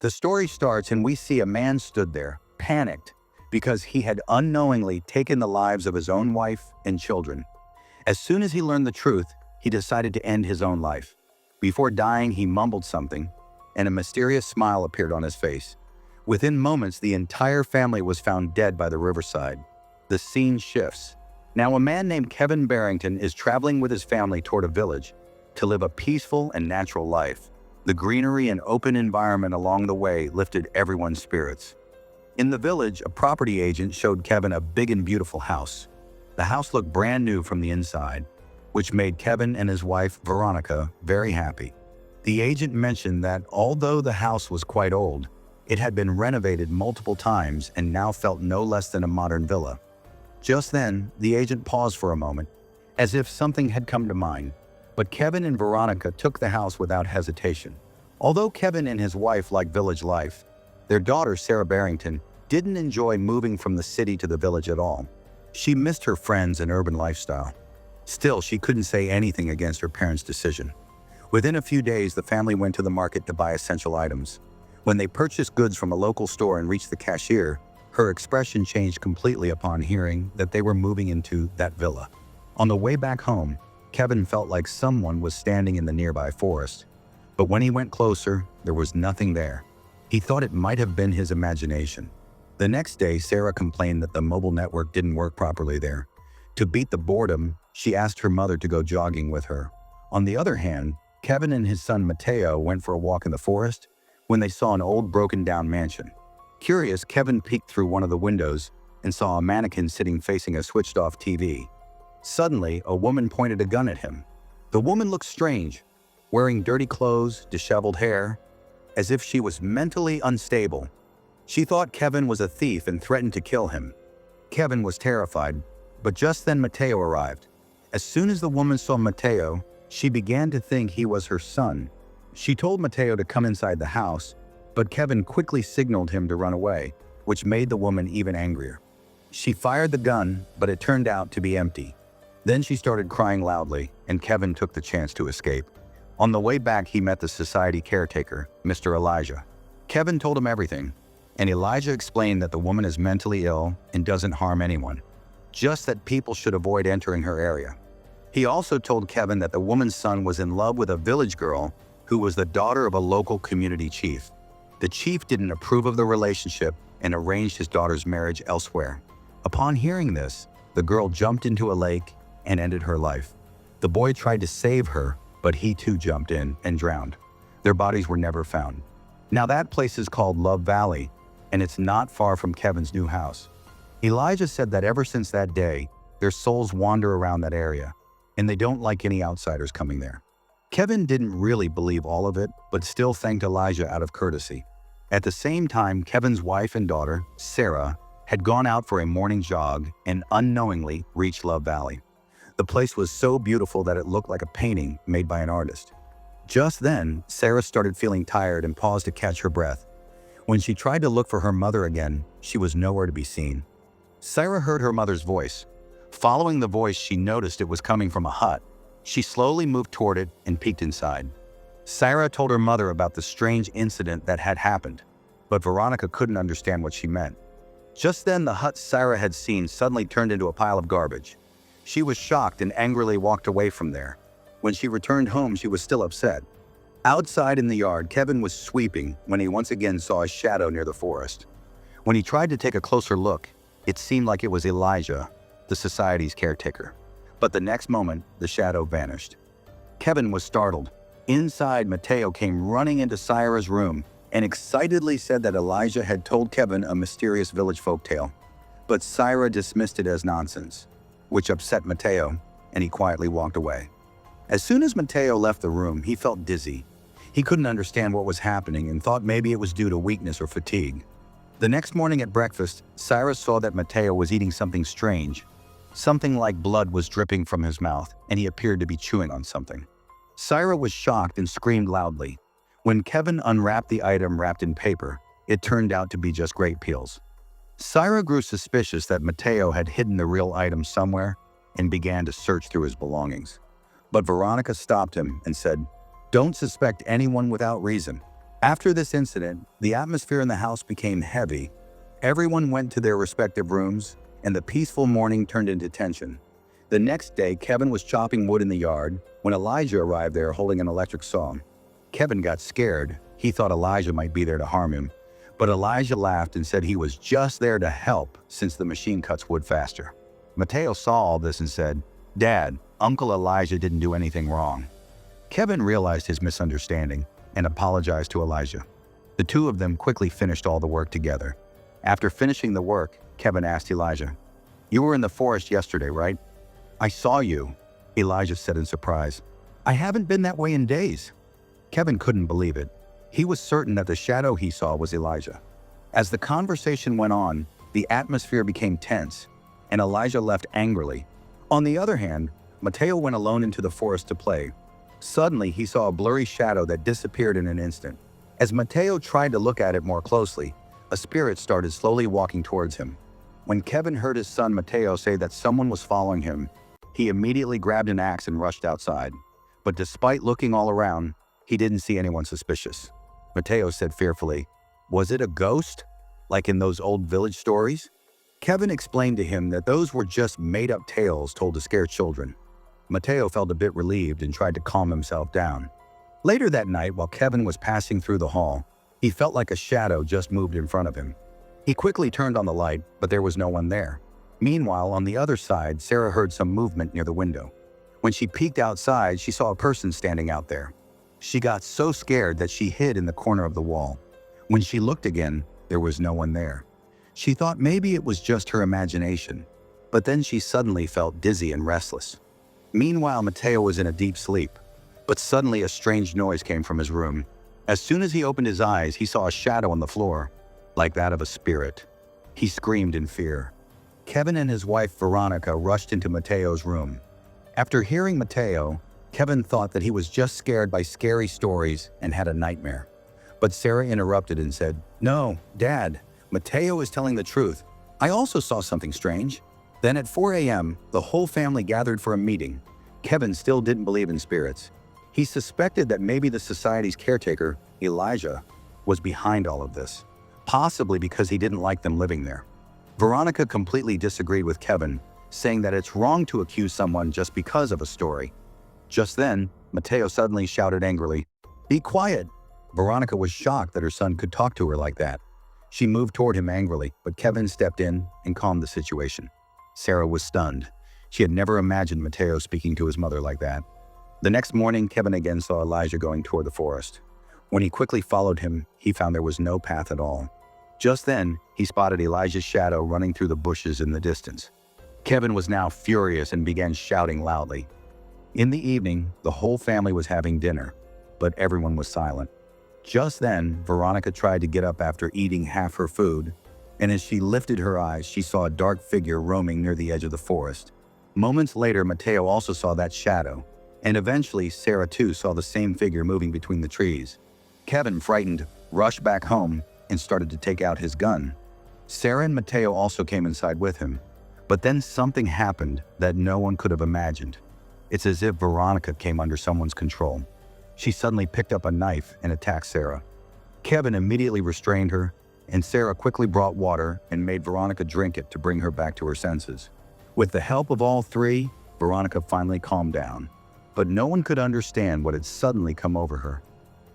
The story starts and we see a man stood there, panicked, because he had unknowingly taken the lives of his own wife and children. As soon as he learned the truth, he decided to end his own life. Before dying, he mumbled something, and a mysterious smile appeared on his face. Within moments, the entire family was found dead by the riverside. The scene shifts. Now, a man named Kevin Barrington is traveling with his family toward a village to live a peaceful and natural life. The greenery and open environment along the way lifted everyone's spirits. In the village, a property agent showed Kevin a big and beautiful house. The house looked brand new from the inside, which made Kevin and his wife, Veronica, very happy. The agent mentioned that although the house was quite old, it had been renovated multiple times and now felt no less than a modern villa. Just then, the agent paused for a moment, as if something had come to mind. But Kevin and Veronica took the house without hesitation. Although Kevin and his wife liked village life, their daughter, Sarah Barrington, didn't enjoy moving from the city to the village at all. She missed her friends and urban lifestyle. Still, she couldn't say anything against her parents' decision. Within a few days, the family went to the market to buy essential items. When they purchased goods from a local store and reached the cashier, her expression changed completely upon hearing that they were moving into that villa. On the way back home, Kevin felt like someone was standing in the nearby forest. But when he went closer, there was nothing there. He thought it might have been his imagination. The next day, Sarah complained that the mobile network didn't work properly there. To beat the boredom, she asked her mother to go jogging with her. On the other hand, Kevin and his son Mateo went for a walk in the forest when they saw an old broken-down mansion. Curious, Kevin peeked through one of the windows and saw a mannequin sitting facing a switched-off TV. Suddenly, a woman pointed a gun at him. The woman looked strange, wearing dirty clothes, disheveled hair, as if she was mentally unstable. She thought Kevin was a thief and threatened to kill him. Kevin was terrified, but just then Mateo arrived. As soon as the woman saw Mateo, she began to think he was her son. She told Mateo to come inside the house, but Kevin quickly signaled him to run away, which made the woman even angrier. She fired the gun, but it turned out to be empty. Then she started crying loudly, and Kevin took the chance to escape. On the way back, he met the society caretaker, Mr. Elijah. Kevin told him everything, and Elijah explained that the woman is mentally ill and doesn't harm anyone, just that people should avoid entering her area. He also told Kevin that the woman's son was in love with a village girl who was the daughter of a local community chief. The chief didn't approve of the relationship and arranged his daughter's marriage elsewhere. Upon hearing this, the girl jumped into a lake and ended her life. The boy tried to save her, but he too jumped in and drowned. Their bodies were never found. Now that place is called Love Valley, and it's not far from Kevin's new house. Elijah said that ever since that day, their souls wander around that area, and they don't like any outsiders coming there. Kevin didn't really believe all of it, but still thanked Elijah out of courtesy. At the same time, Kevin's wife and daughter, Sarah, had gone out for a morning jog and unknowingly reached Love Valley. The place was so beautiful that it looked like a painting made by an artist. Just then, Sarah started feeling tired and paused to catch her breath. When she tried to look for her mother again, she was nowhere to be seen. Sarah heard her mother's voice. Following the voice, she noticed it was coming from a hut. She slowly moved toward it and peeked inside. Sarah told her mother about the strange incident that had happened, but Veronica couldn't understand what she meant. Just then, the hut Sarah had seen suddenly turned into a pile of garbage. She was shocked and angrily walked away from there. When she returned home, she was still upset. Outside in the yard, Kevin was sweeping when he once again saw a shadow near the forest. When he tried to take a closer look, it seemed like it was Elijah, the society's caretaker. But the next moment, the shadow vanished. Kevin was startled. Inside, Mateo came running into Sarah's room and excitedly said that Elijah had told Kevin a mysterious village folktale. But Sarah dismissed it as nonsense, which upset Mateo, and he quietly walked away. As soon as Mateo left the room, he felt dizzy. He couldn't understand what was happening and thought maybe it was due to weakness or fatigue. The next morning at breakfast, Sarah saw that Mateo was eating something strange. Something like blood was dripping from his mouth, and he appeared to be chewing on something. Sarah was shocked and screamed loudly. When Kevin unwrapped the item wrapped in paper, it turned out to be just grape peels. Sarah grew suspicious that Mateo had hidden the real item somewhere and began to search through his belongings. But Veronica stopped him and said, "Don't suspect anyone without reason." After this incident, the atmosphere in the house became heavy. Everyone went to their respective rooms, and the peaceful morning turned into tension. The next day, Kevin was chopping wood in the yard when Elijah arrived there holding an electric saw. Kevin got scared. He thought Elijah might be there to harm him, but Elijah laughed and said he was just there to help since the machine cuts wood faster. Mateo saw all this and said, "Dad, Uncle Elijah didn't do anything wrong." Kevin realized his misunderstanding and apologized to Elijah. The two of them quickly finished all the work together. After finishing the work, Kevin asked Elijah, "You were in the forest yesterday, right?" "I saw you," Elijah said in surprise. "I haven't been that way in days." Kevin couldn't believe it. He was certain that the shadow he saw was Elijah. As the conversation went on, the atmosphere became tense, and Elijah left angrily. On the other hand, Mateo went alone into the forest to play. Suddenly, he saw a blurry shadow that disappeared in an instant. As Mateo tried to look at it more closely, a spirit started slowly walking towards him. When Kevin heard his son Mateo say that someone was following him, he immediately grabbed an axe and rushed outside. But despite looking all around, he didn't see anyone suspicious. Mateo said fearfully, "Was it a ghost, like in those old village stories?" Kevin explained to him that those were just made-up tales told to scare children. Mateo felt a bit relieved and tried to calm himself down. Later that night, while Kevin was passing through the hall, he felt like a shadow just moved in front of him. He quickly turned on the light, but there was no one there. Meanwhile, on the other side, Sarah heard some movement near the window. When she peeked outside, she saw a person standing out there. She got so scared that she hid in the corner of the wall. When she looked again, there was no one there. She thought maybe it was just her imagination, but then she suddenly felt dizzy and restless. Meanwhile, Mateo was in a deep sleep, but suddenly a strange noise came from his room. As soon as he opened his eyes, he saw a shadow on the floor, like that of a spirit. He screamed in fear. Kevin and his wife Veronica rushed into Mateo's room. After hearing Mateo, Kevin thought that he was just scared by scary stories and had a nightmare. But Sarah interrupted and said, "No, Dad, Mateo is telling the truth. I also saw something strange." Then at 4 a.m., the whole family gathered for a meeting. Kevin still didn't believe in spirits. He suspected that maybe the society's caretaker, Elijah, was behind all of this, possibly because he didn't like them living there. Veronica completely disagreed with Kevin, saying that it's wrong to accuse someone just because of a story. Just then, Mateo suddenly shouted angrily, "Be quiet!" Veronica was shocked that her son could talk to her like that. She moved toward him angrily, but Kevin stepped in and calmed the situation. Sarah was stunned. She had never imagined Mateo speaking to his mother like that. The next morning, Kevin again saw Elijah going toward the forest. When he quickly followed him, he found there was no path at all. Just then, he spotted Elijah's shadow running through the bushes in the distance. Kevin was now furious and began shouting loudly. In the evening, the whole family was having dinner, but everyone was silent. Just then, Veronica tried to get up after eating half her food, and as she lifted her eyes, she saw a dark figure roaming near the edge of the forest. Moments later, Mateo also saw that shadow, and eventually Sarah too saw the same figure moving between the trees. Kevin, frightened, rushed back home and started to take out his gun. Sarah and Mateo also came inside with him, but then something happened that no one could have imagined. It's as if Veronica came under someone's control. She suddenly picked up a knife and attacked Sarah. Kevin immediately restrained her, and Sarah quickly brought water and made Veronica drink it to bring her back to her senses. With the help of all three, Veronica finally calmed down, but no one could understand what had suddenly come over her.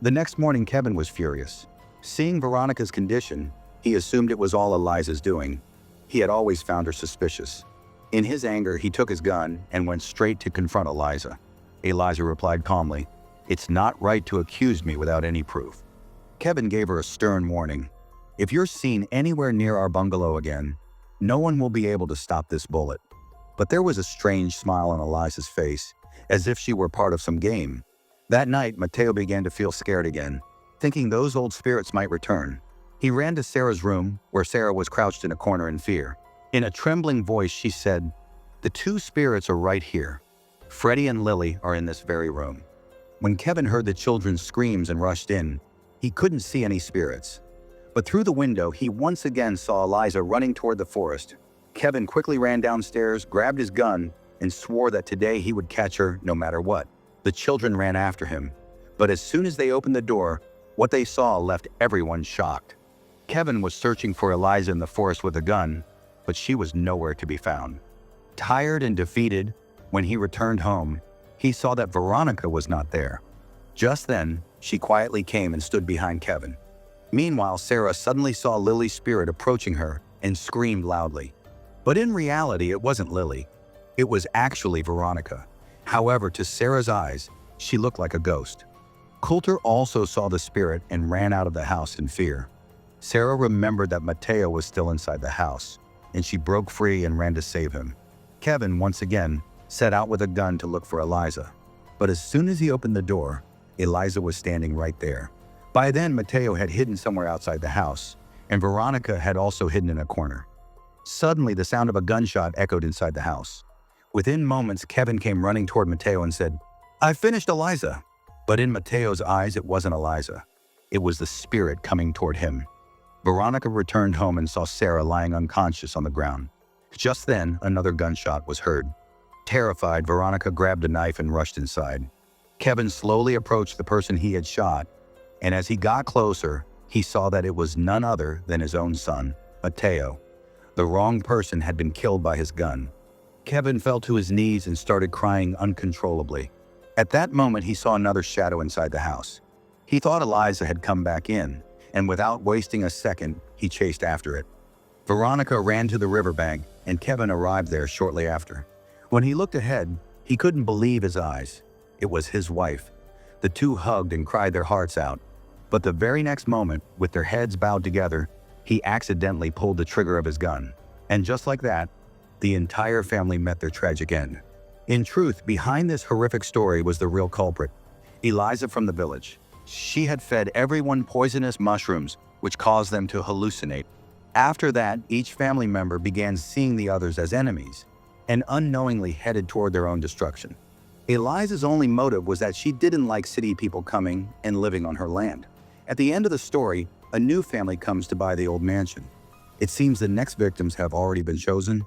The next morning, Kevin was furious. Seeing Veronica's condition, he assumed it was all Eliza's doing. He had always found her suspicious. In his anger, he took his gun and went straight to confront Eliza. Eliza replied calmly, "It's not right to accuse me without any proof." Kevin gave her a stern warning. "If you're seen anywhere near our bungalow again, no one will be able to stop this bullet." But there was a strange smile on Eliza's face, as if she were part of some game. That night, Mateo began to feel scared again, thinking those old spirits might return. He ran to Sarah's room, where Sarah was crouched in a corner in fear. In a trembling voice, she said, "The two spirits are right here. Freddie and Lily are in this very room." When Kevin heard the children's screams and rushed in, he couldn't see any spirits. But through the window, he once again saw Eliza running toward the forest. Kevin quickly ran downstairs, grabbed his gun, and swore that today he would catch her no matter what. The children ran after him, but as soon as they opened the door, What they saw left everyone shocked. Kevin was searching for Eliza in the forest with a gun, but she was nowhere to be found. Tired and defeated, when he returned home, he saw that Veronica was not there. Just then, she quietly came and stood behind Kevin. Meanwhile, Sarah suddenly saw Lily's spirit approaching her and screamed loudly. But in reality, it wasn't Lily. It was actually Veronica. However, to Sarah's eyes, she looked like a ghost. Coulter also saw the spirit and ran out of the house in fear. Sarah remembered that Mateo was still inside the house, and she broke free and ran to save him. Kevin, once again, set out with a gun to look for Eliza. But as soon as he opened the door, Eliza was standing right there. By then, Mateo had hidden somewhere outside the house, and Veronica had also hidden in a corner. Suddenly, the sound of a gunshot echoed inside the house. Within moments, Kevin came running toward Mateo and said, "I finished Eliza." But in Mateo's eyes, it wasn't Eliza. It was the spirit coming toward him. Veronica returned home and saw Sarah lying unconscious on the ground. Just then, another gunshot was heard. Terrified, Veronica grabbed a knife and rushed inside. Kevin slowly approached the person he had shot, and as he got closer, he saw that it was none other than his own son, Mateo. The wrong person had been killed by his gun. Kevin fell to his knees and started crying uncontrollably. At that moment, he saw another shadow inside the house. He thought Eliza had come back in, and without wasting a second, he chased after it. Veronica ran to the riverbank, and Kevin arrived there shortly after. When he looked ahead, he couldn't believe his eyes. It was his wife. The two hugged and cried their hearts out. But the very next moment, with their heads bowed together, he accidentally pulled the trigger of his gun. And just like that, the entire family met their tragic end. In truth, behind this horrific story was the real culprit, Eliza from the village. She had fed everyone poisonous mushrooms, which caused them to hallucinate. After that, each family member began seeing the others as enemies, and unknowingly headed toward their own destruction. Eliza's only motive was that she didn't like city people coming and living on her land. At the end of the story, a new family comes to buy the old mansion. It seems the next victims have already been chosen.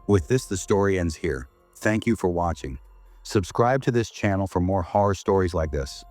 With this, the story ends here. Thank you for watching. Subscribe to this channel for more horror stories like this.